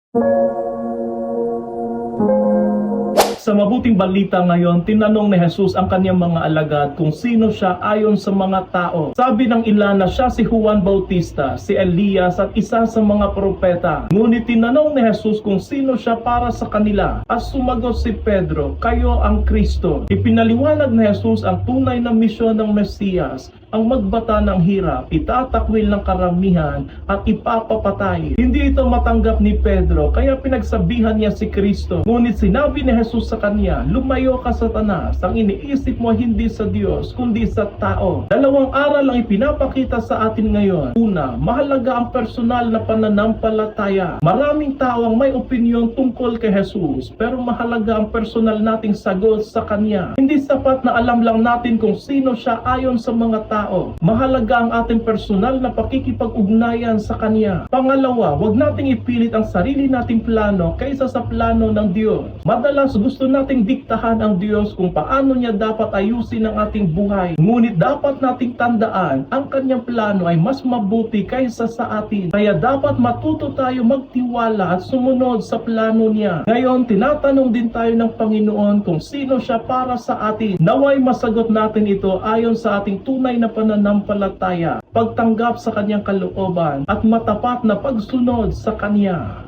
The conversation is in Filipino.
Sa mabuting balita ngayon, tinanong ni Jesus ang kanyang mga alagad kung sino siya ayon sa mga tao. Sabi ng ilan na siya si Juan Bautista, si Elias at isa sa mga propeta. Ngunit tinanong ni Jesus kung sino siya para sa kanila. At sumagot si Pedro, "Kayo ang Kristo." Ipinaliwanag ni Jesus ang tunay na misyon ng Mesiyas, ang magbata ng hirap, itatakwil ng karamihan at ipapapatay. Hindi ito matanggap ni Pedro, kaya pinagsabihan niya si Kristo. Ngunit sinabi ni Jesus sa kanya, "Lumayo ka, Satanas, ang iniisip mo hindi sa Diyos kundi sa tao." Dalawang aral ang ipinapakita sa atin ngayon. Una, mahalaga ang personal na pananampalataya. Maraming tao ang may opinyon tungkol kay Jesus, pero mahalaga ang personal nating sagot sa kanya. Hindi sapat na alam lang natin kung sino siya ayon sa mga tao. Mahalaga ang ating personal na pakikipag-ugnayan sa kanya. Pangalawa, huwag nating ipilit ang sarili nating plano kaysa sa plano ng Diyos. Madalas gusto nating diktahan ang Diyos kung paano niya dapat ayusin ang ating buhay. Ngunit dapat nating tandaan, ang kanyang plano ay mas mabuti kaysa sa atin. Kaya dapat matuto tayo magtiwala at sumunod sa plano niya. Ngayon, tinatanong din tayo ng Panginoon kung sino siya para sa atin. Naway masagot natin ito ayon sa ating tunay na pananampalataya, pagtanggap sa kanyang kalooban at matapat na pagsunod sa kanya.